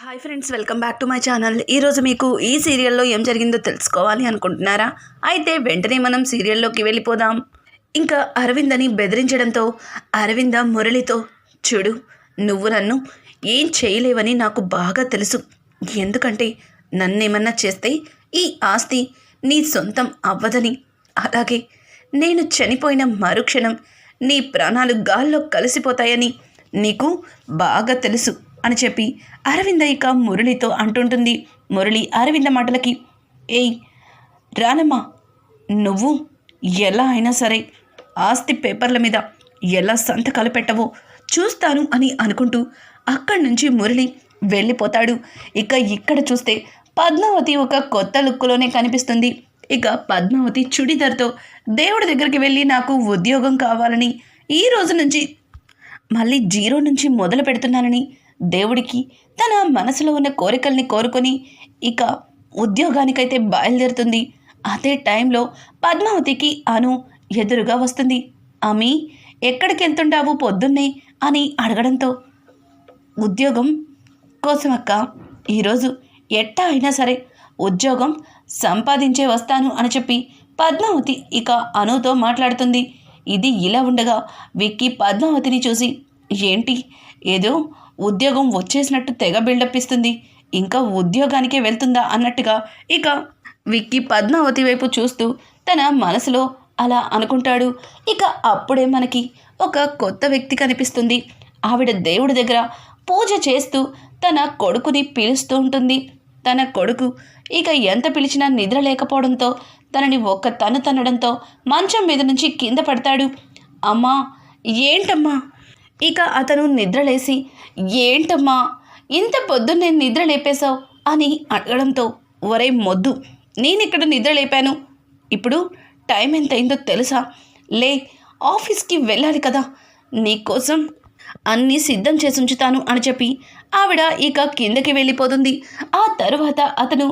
Hi friends, welcome back to my channel. ఈరోజు మీకు ఈ సీరియల్లో ఏం జరిగిందో తెలుసుకోవాలి అనుకుంటున్నారా? అయితే వెంటనే మనం సీరియల్లోకి వెళ్ళిపోదాం. ఇంకా అరవింద్ అని బెదిరించడంతో అరవింద మురళితో, చూడు, నువ్వు నన్ను ఏం చేయలేవని నాకు బాగా తెలుసు. ఎందుకంటే నన్నేమన్నా చేస్తే ఈ ఆస్తి నీ సొంతం అవ్వదని, అలాగే నేను చనిపోయిన మరుక్షణం నీ ప్రాణాలు గాల్లో కలిసిపోతాయని నీకు బాగా తెలుసు అని చెప్పి అరవింద ఇక మురళితో అంటుంటుంది. మురళి అరవింద మాటలకి, ఏయ్ రానమ్మా, నువ్వు ఎలా అయినా సరే ఆస్తి పేపర్ల మీద ఎలా సంతకాలు పెట్టవో చూస్తాను అని అనుకుంటూ అక్కడి నుంచి మురళి వెళ్ళిపోతాడు. ఇక ఇక్కడ చూస్తే పద్మావతి ఒక కొత్త లుక్లోనే కనిపిస్తుంది. ఇక పద్మావతి చుడిదార్తో దేవుడి దగ్గరికి వెళ్ళి నాకు ఉద్యోగం కావాలని, ఈ రోజు నుంచి మళ్ళీ జీరో నుంచి మొదలు పెడుతున్నానని దేవుడికి తన మనసులో ఉన్న కోరికల్ని కోరుకొని ఇక ఉద్యోగానికైతే బయలుదేరుతుంది. అదే టైంలో పద్మావతికి అను ఎదురుగా వస్తుంది. అమ్మీ, ఎక్కడికి వెళ్తుంటావు పొద్దున్నే అని అడగడంతో, ఉద్యోగం కోసమక్క, ఈరోజు ఎట్టా అయినా సరే ఉద్యోగం సంపాదించే వస్తాను అని చెప్పి పద్మావతి ఇక అనుతో మాట్లాడుతుంది. ఇది ఇలా ఉండగా విక్కీ పద్మావతిని చూసి, ఏంటి ఏదో ఉద్యోగం వచ్చేసినట్టు తెగ బిల్డప్ ఇస్తుంది, ఇంకా ఉద్యోగానికే వెళ్తుందా అన్నట్టుగా ఇక విక్కీ పద్మావతి వైపు చూస్తూ తన మనసులో అలా అనుకుంటాడు. ఇక అప్పుడే మనకి ఒక కొత్త వ్యక్తి కనిపిస్తుంది. ఆవిడ దేవుడి దగ్గర పూజ చేస్తూ తన కొడుకుని పిలుస్తూ ఉంటుంది. తన కొడుకు ఇక ఎంత పిలిచినా నిద్ర లేకపోవడంతో తనని ఒక్క తన్నడంతో మంచం మీద నుంచి కింద పడతాడు. అమ్మా, ఏంటమ్మా? ఇక అతను నిద్రలేసి, ఏంటమ్మా ఇంత పొద్దున్నే నిద్ర లేపేశావు అని అడగడంతో, ఒరే మొద్దు, నేనిక్కడ నిద్ర లేపాను, ఇప్పుడు టైం ఎంతైందో తెలుసా? లే, ఆఫీస్కి వెళ్ళాలి కదా, నీకోసం అన్నీ సిద్ధం చేసి ఉంచుతాను అని చెప్పి ఆవిడ ఇక కిందకి వెళ్ళిపోతుంది. ఆ తరువాత అతను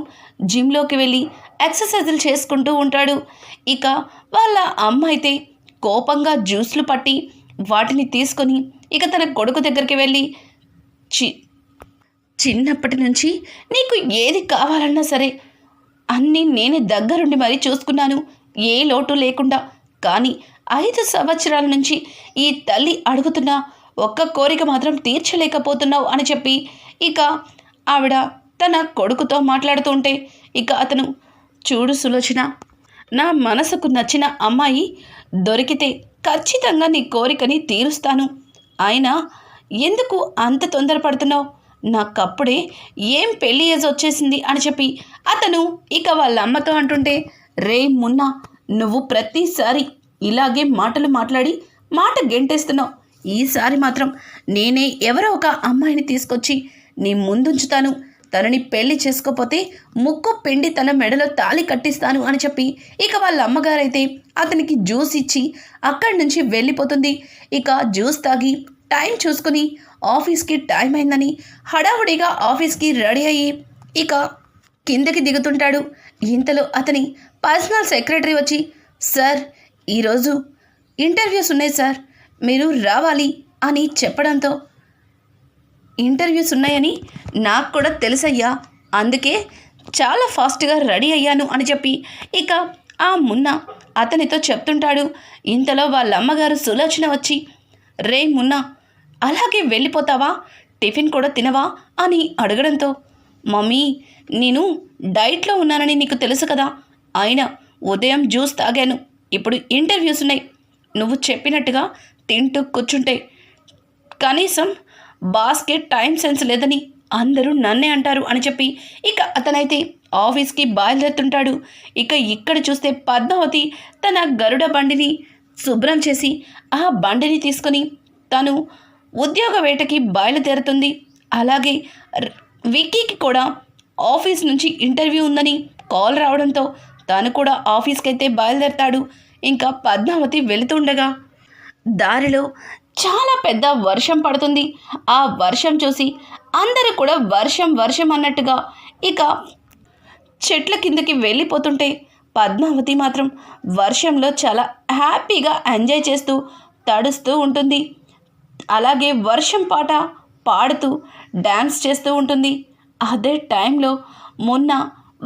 జిమ్లోకి వెళ్ళి ఎక్సర్సైజులు చేసుకుంటూ ఉంటాడు. ఇక వాళ్ళ అమ్మ అయితే కోపంగా జ్యూస్లు పట్టి వాటిని తీసుకొని ఇక తన కొడుకు దగ్గరికి వెళ్ళి, చిన్నప్పటి నుంచి నీకు ఏది కావాలన్నా సరే అన్నీ నేనే దగ్గరుండి మరీ చూసుకున్నాను, ఏ లోటు లేకుండా. కానీ 5 సంవత్సరాల నుంచి ఈ తల్లి అడుగుతున్నా ఒక్క కోరిక మాత్రం తీర్చలేకపోతున్నావు అని చెప్పి ఇక ఆవిడ తన కొడుకుతో మాట్లాడుతూ ఉంటే, ఇక అతను, చూడు సులోచన, నా మనసుకు నచ్చిన అమ్మాయి దొరికితే ఖచ్చితంగా నీ కోరికని తీరుస్తాను. అయినా ఎందుకు అంత తొందరపడుతున్నావు? నాకప్పుడే ఏం పెళ్లి ఏజ్ వచ్చేసింది అని చెప్పి అతను ఇక వాళ్ళ అమ్మతో అంటుంటే, రే మున్నా, నువ్వు ప్రతిసారి ఇలాగే మాటలు మాట్లాడి మాట గెంటేస్తున్నావు. ఈసారి మాత్రం నేనే ఎవరో ఒక అమ్మాయిని తీసుకొచ్చి నీ ముందుంచుతాను, తనని పెళ్లి చేసుకోపోతే ముక్కు పిండి తన మెడలో తాళి కట్టిస్తాను అని చెప్పి ఇక వాళ్ళ అమ్మగారైతే అతనికి జ్యూస్ ఇచ్చి అక్కడి నుంచి వెళ్ళిపోతుంది. ఇక జ్యూస్ తాగి టైం చూసుకుని ఆఫీస్కి టైం అయిందని హడావుడిగా ఆఫీస్కి రెడీ అయ్యి ఇక కిందకి దిగుతుంటాడు. ఇంతలో అతని పర్సనల్ సెక్రటరీ వచ్చి, సార్, ఈరోజు ఇంటర్వ్యూస్ ఉన్నాయి సార్, మీరు రావాలి అని చెప్పడంతో, ఇంటర్వ్యూస్ ఉన్నాయని నాకు కూడా తెలుసయ్యా, అందుకే చాలా ఫాస్ట్గా రెడీ అయ్యాను అని చెప్పి ఇక ఆ మున్న అతనితో చెప్తుంటాడు. ఇంతలో వాళ్ళ అమ్మగారు సులోచన వచ్చి, రే మున్న, అలాగే వెళ్ళిపోతావా? టిఫిన్ కూడా తినవా అని అడగడంతో, మమ్మీ, నేను డైట్లో ఉన్నానని నీకు తెలుసు కదా, అయినా ఉదయం జ్యూస్ తాగాను, ఇప్పుడు ఇంటర్వ్యూస్ ఉన్నాయి, నువ్వు చెప్పినట్టుగా తింటూ కూర్చుంటే కనీసం బాస్కే టైం సెన్స్ లేదని అందరూ నన్నే అంటారు అని చెప్పి ఇక అతనైతే ఆఫీస్కి బయలుదేరుతుంటాడు. ఇక ఇక్కడ చూస్తే పద్మావతి తన గరుడ బండిని శుభ్రం చేసి ఆ బండిని తీసుకొని తను ఉద్యోగ వేటకి బయలుదేరుతుంది. అలాగే విక్కీకి కూడా ఆఫీస్ నుంచి ఇంటర్వ్యూ ఉందని కాల్ రావడంతో తను కూడా ఆఫీస్కి అయితే బయలుదేరుతాడు. ఇంకా పద్మావతి వెళుతుండగా దారిలో చాలా పెద్ద వర్షం పడుతుంది. ఆ వర్షం చూసి అందరూ కూడా వర్షం వర్షం అన్నట్టుగా ఇక చెట్ల కిందకి వెళ్ళిపోతుంటే పద్మావతి మాత్రం వర్షంలో చాలా హ్యాపీగా ఎంజాయ్ చేస్తూ తడుస్తూ ఉంటుంది. అలాగే వర్షం పాట పాడుతూ డ్యాన్స్ చేస్తూ ఉంటుంది. అదే టైంలో మొన్న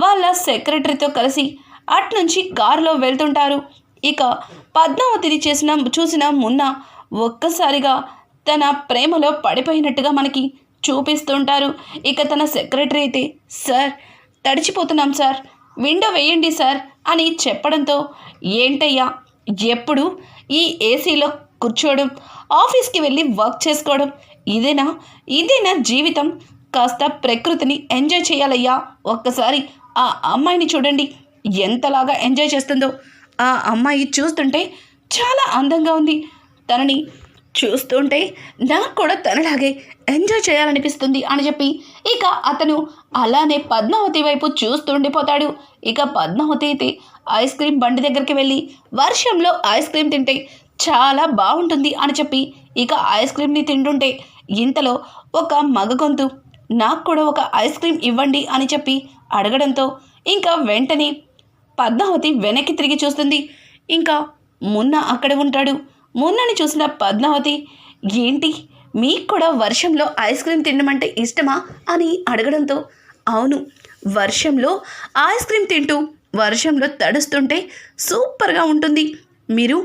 వాళ్ళ సెక్రటరీతో కలిసి అట్నుంచి కారులో వెళ్తుంటారు. ఇక పద్మావతిని చూసిన మున్న ఒక్కసారిగా తన ప్రేమలో పడిపోయినట్టుగా మనకి చూపిస్తుంటారు. ఇక తన సెక్రటరీ అయితే, సార్ తడిచిపోతున్నాం సార్, విండో వేయండి సార్ అని చెప్పడంతో, ఏంటయ్యా ఎప్పుడు ఈ ఏసీలో కూర్చోవడం, ఆఫీస్కి వెళ్ళి వర్క్ చేసుకోవడం, ఇదేనా జీవితం? కాస్త ప్రకృతిని ఎంజాయ్ చేయాలయ్యా. ఒక్కసారి ఆ అమ్మాయిని చూడండి, ఎంతలాగా ఎంజాయ్ చేస్తుందో. ఆ అమ్మాయి చూస్తుంటే చాలా అందంగా ఉంది. తనని చూస్తుంటే నాకు కూడా తనలాగే ఎంజాయ్ చేయాలనిపిస్తుంది అని చెప్పి ఇక అతను అలానే పద్మావతి వైపు చూస్తుండిపోతాడు. ఇక పద్మావతి అయితే ఐస్ క్రీమ్ బండి దగ్గరికి వెళ్ళి వర్షంలో ఐస్ క్రీమ్ తింటే చాలా బాగుంటుంది అని చెప్పి ఇక ఐస్ క్రీమ్ని తింటుంటే ఇంతలో ఒక మగ గొంతు, నాకు కూడా ఒక ఐస్ క్రీమ్ ఇవ్వండి అని చెప్పి అడగడంతో ఇంకా వెంటనే పద్మావతి వెనక్కి తిరిగి చూస్తుంది. ఇంకా మున్న అక్కడ ఉంటాడు. మున్నని చూసిన పద్మావతి, ఏంటి మీకు కూడా వర్షంలో ఐస్ క్రీమ్ తినమంటే ఇష్టమా అని అడగడంతో, అవును, వర్షంలో ఐస్ క్రీమ్ తింటూ వర్షంలో తడుస్తుంటే సూపర్గా ఉంటుంది. మీరు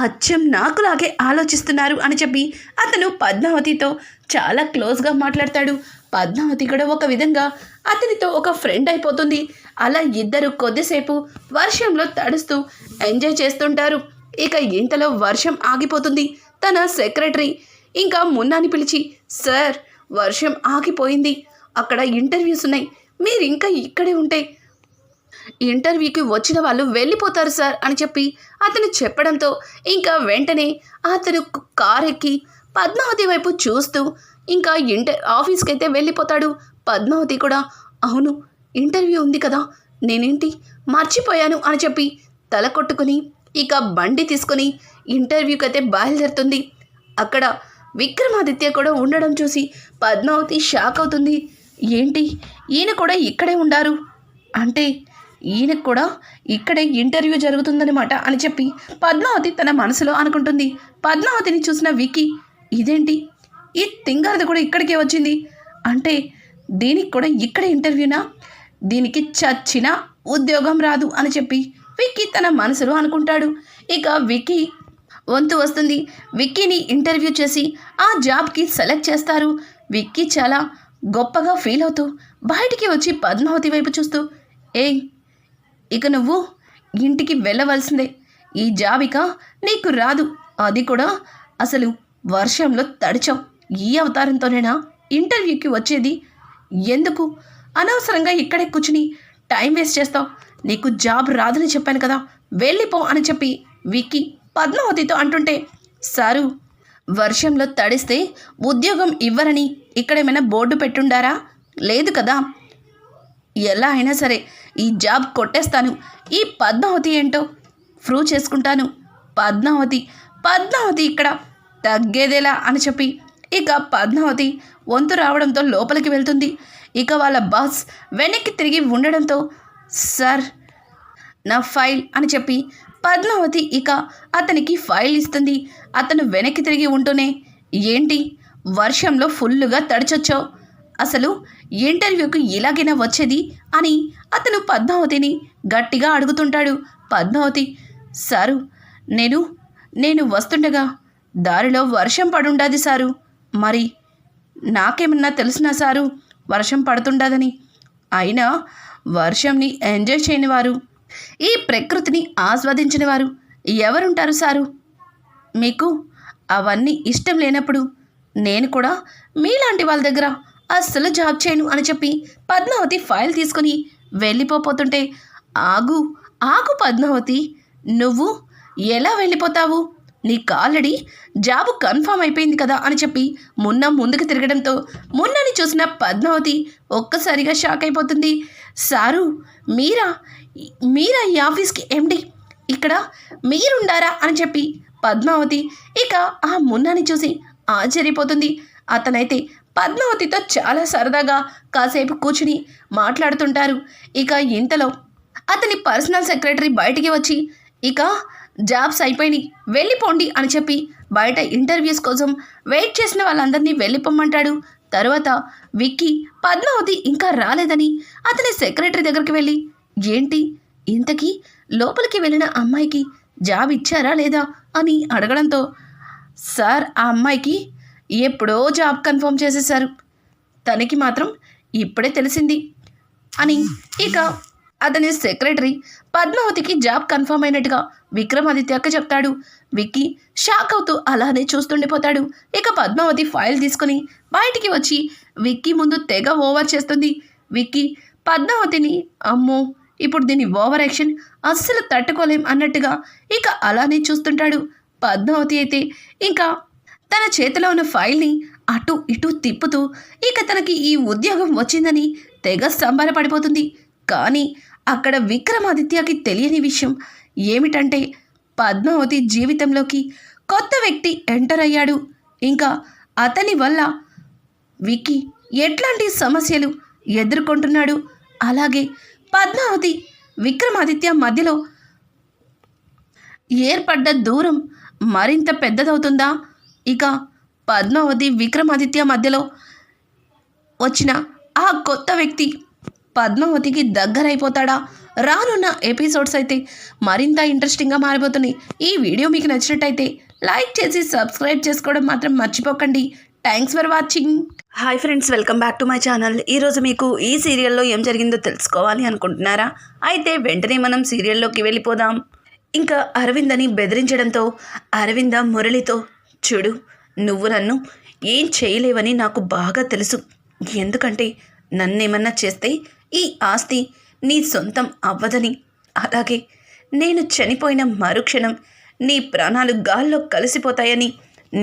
అచ్చం నాకులాగే ఆలోచిస్తున్నారు అని చెప్పి అతను పద్మావతితో చాలా క్లోజ్గా మాట్లాడతాడు. పద్మావతి కూడా ఒక విధంగా అతనితో ఒక ఫ్రెండ్ అయిపోతుంది. అలా ఇద్దరు కొద్దిసేపు వర్షంలో తడుస్తూ ఎంజాయ్ చేస్తుంటారు. ఇక ఇంతలో వర్షం ఆగిపోతుంది. తన సెక్రటరీ ఇంకా మున్నాని పిలిచి, సార్ వర్షం ఆగిపోయింది, అక్కడ ఇంటర్వ్యూస్ ఉన్నాయి, మీరు ఇంకా ఇక్కడే ఉంటే ఇంటర్వ్యూకి వచ్చిన వాళ్ళు వెళ్ళిపోతారు సార్ అని చెప్పి అతను చెప్పడంతో ఇంకా వెంటనే అతను కార్ ఎక్కి పద్మావతి వైపు చూస్తూ ఇంకా ఆఫీస్కి అయితే వెళ్ళిపోతాడు. పద్మావతి కూడా, అవును ఇంటర్వ్యూ ఉంది కదా, నేనేంటి మర్చిపోయాను అని చెప్పి తల కొట్టుకుని ఇక బండి తీసుకొని ఇంటర్వ్యూకి అయితే బయలుదేరుతుంది. అక్కడ విక్రమాదిత్య కూడా ఉండడం చూసి పద్మావతి షాక్ అవుతుంది. ఏంటి ఈయన కూడా ఇక్కడే ఉండారు అంటే ఈయనకు కూడా ఇక్కడే ఇంటర్వ్యూ జరుగుతుందనమాట అని చెప్పి పద్మావతి తన మనసులో అనుకుంటుంది. పద్మావతిని చూసిన విక్కీ, ఇదేంటి ఈ తింగారది కూడా ఇక్కడికే వచ్చింది అంటే దీనికి కూడా ఇక్కడే ఇంటర్వ్యూనా, దీనికి చచ్చిన ఉద్యోగం రాదు అని చెప్పి విక్కీ తన మనసులో అనుకుంటాడు. ఇక విక్కీ వంతు వస్తుంది. విక్కీని ఇంటర్వ్యూ చేసి ఆ జాబ్కి సెలెక్ట్ చేస్తారు. విక్కీ చాలా గొప్పగా ఫీల్ అవుతూ బయటికి వచ్చి పద్మావతి వైపు చూస్తూ, ఏయ్ ఇక నువ్వు ఇంటికి వెళ్ళవలసిందే, ఈ జాబ్ ఇక నీకు రాదు, అది కూడా అసలు వర్షంలో తడిచావు, ఈ అవతారంతోనేనా ఇంటర్వ్యూకి వచ్చేది, ఎందుకు అనవసరంగా ఇక్కడే కూర్చుని టైం వేస్ట్ చేస్తావు, నీకు జాబ్ రాదని చెప్పాను కదా, వెళ్ళిపో అని చెప్పి విక్కీ పద్మావతితో అంటుంటే, సారు వర్షంలో తడిస్తే ఉద్యోగం ఇవ్వరని ఇక్కడేమైనా బోర్డు పెట్టుండారా, లేదు కదా, ఎలా అయినా సరే ఈ జాబ్ కొట్టేస్తాను, ఈ పద్మావతి ఏంటో ప్రూవ్ చేసుకుంటాను, పద్మావతి ఇక్కడ తగ్గేదేలా అని చెప్పి ఇక పద్మావతి వంతు రావడంతో లోపలికి వెళ్తుంది. ఇక వాళ్ళ బాస్ వెనక్కి తిరిగి ఉండడంతో, సార్ నా ఫైల్ అని చెప్పి పద్మావతి ఇక అతనికి ఫైల్ ఇస్తుంది. అతను వెనక్కి తిరిగి ఉంటూనే, ఏంటి వర్షంలో ఫుల్లుగా తడిచొచ్చావు, అసలు ఇంటర్వ్యూకి ఇలాగైనా వచ్చేది అని అతను పద్మావతిని గట్టిగా అడుగుతుంటాడు. పద్మావతి, సారు నేను వస్తుండగా దారిలో వర్షం పడుండాది సారు, మరి నాకేమన్నా తెలిసినా సారు వర్షం పడుతుండదని, అయినా వర్షంని ఎంజాయ్ చేయని వారు, ఈ ప్రకృతిని ఆస్వాదించిన వారు ఎవరుంటారు సారు, మీకు అవన్నీ ఇష్టం లేనప్పుడు నేను కూడా మీలాంటి వాళ్ళ దగ్గర అస్సలు జాబ్ చేయను అని చెప్పి పద్మావతి ఫైల్ తీసుకుని వెళ్ళిపోతుంటే, ఆగు పద్మావతి, నువ్వు ఎలా వెళ్ళిపోతావు, నీకు ఆల్రెడీ జాబు కన్ఫామ్ అయిపోయింది కదా అని చెప్పి మున్న ముందుకు తిరగడంతో మున్నని చూసిన పద్మావతి ఒక్కసారిగా షాక్ అయిపోతుంది. సారు మీరా ఈ ఆఫీస్కి ఎండి, ఇక్కడ మీరుండారా అని చెప్పి పద్మావతి ఇక ఆ మున్నని చూసి ఆశ్చర్యపోతుంది. అతనైతే పద్మావతితో చాలా సరదాగా కాసేపు కూర్చుని మాట్లాడుతుంటారు. ఇక ఇంతలో అతని పర్సనల్ సెక్రటరీ బయటికి వచ్చి, ఇక జాబ్స్ అయిపోయినాయి వెళ్ళిపోండి అని చెప్పి బయట ఇంటర్వ్యూస్ కోసం వెయిట్ చేసిన వాళ్ళందరినీ వెళ్ళిపోమ్మంటాడు. తరువాత విక్కీ పద్మావతి ఇంకా రాలేదని అతని సెక్రటరీ దగ్గరికి వెళ్ళి, ఏంటి ఇంతకీ లోపలికి వెళ్ళిన అమ్మాయికి జాబ్ ఇచ్చారా లేదా అని అడగడంతో, సార్ ఆ అమ్మాయికి ఎప్పుడో జాబ్ కన్ఫర్మ్ చేసేశారు, తనకి మాత్రం ఇప్పుడే తెలిసింది అని ఇక అతని సెక్రటరీ పద్మావతికి జాబ్ కన్ఫర్మ్ అయినట్టుగా విక్రమాదిత్యకి చెప్తాడు. విక్కీ షాక్ అవుతూ అలానే చూస్తుండిపోతాడు. ఇక పద్మావతి ఫైల్ తీసుకుని బయటికి వచ్చి విక్కీ ముందు తెగ ఓవర్ చేస్తుంది. విక్కీ పద్మావతిని, అమ్మో ఇప్పుడు దీని ఓవర్ యాక్షన్ అస్సలు తట్టుకోలేం అన్నట్టుగా ఇక అలానే చూస్తుంటాడు. పద్మావతి అయితే ఇంకా తన చేతిలో ఉన్న ఫైల్ని అటు ఇటు తిప్పుతూ ఇక తనకి ఈ ఉద్యోగం వచ్చిందని తెగ సంబరపడిపోతుంది. కానీ అక్కడ విక్రమాదిత్యకి తెలియని విషయం ఏమిటంటే పద్మావతి జీవితంలోకి కొత్త వ్యక్తి ఎంటర్ అయ్యాడు. ఇంకా అతని వల్ల విక్కీ ఎట్లాంటి సమస్యలు ఎదుర్కొంటున్నాడు, అలాగే పద్మావతి విక్రమాదిత్య మధ్యలో ఏర్పడ్డ దూరం మరింత పెద్దదవుతుందా, ఇక పద్మావతి విక్రమాదిత్య మధ్యలో వచ్చిన ఆ కొత్త వ్యక్తి పద్మావతికి దగ్గరైపోతాడా? రానున్న ఎపిసోడ్స్ అయితే మరింత ఇంట్రెస్టింగ్గా మారిపోతున్నాయి. ఈ వీడియో మీకు నచ్చినట్టయితే లైక్ చేసి సబ్స్క్రైబ్ చేసుకోవడం మాత్రం మర్చిపోకండి. Thanks for watching. Hi friends, welcome back to my channel. ఈరోజు మీకు ఈ సీరియల్లో ఏం జరిగిందో తెలుసుకోవాలి అనుకుంటున్నారా? అయితే వెంటనే మనం సీరియల్లోకి వెళ్ళిపోదాం. ఇంకా అరవింద్ అని బెదిరించడంతో అరవింద మురళితో, చూడు నువ్వు నన్ను ఏం చేయలేవని నాకు బాగా తెలుసు, ఎందుకంటే నన్నేమన్నా చేస్తే ఈ ఆస్తి నీ సొంతం అవ్వదని, అలాగే నేను చనిపోయిన మరుక్షణం నీ ప్రాణాలు గాల్లో కలిసిపోతాయని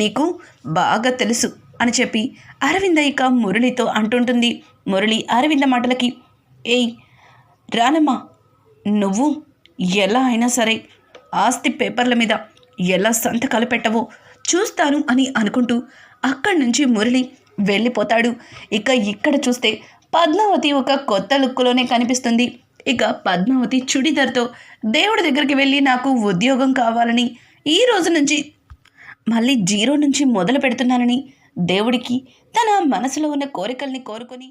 నీకు బాగా తెలుసు అని చెప్పి అరవింద ఇక మురళితో అంటుంటుంది. మురళి అరవింద మాటలకి, ఏయ్ రానమ్మా, నువ్వు ఎలా అయినా సరే ఆస్తి పేపర్ల మీద ఎలా సంతకాలు పెట్టవో చూస్తాను అని అనుకుంటూ అక్కడి నుంచి మురళి వెళ్ళిపోతాడు. ఇక ఇక్కడ చూస్తే పద్మావతి ఒక కొత్త లుక్లోనే కనిపిస్తుంది. ఇక పద్మావతి చుడిదార్తో దేవుడి దగ్గరికి వెళ్ళి నాకు ఉద్యోగం కావాలని, ఈ రోజు నుంచి మళ్ళీ జీరో నుంచి మొదలు పెడుతున్నానని దేవుడికి తన మనసులో ఉన్న కోరికల్ని కోరుకొని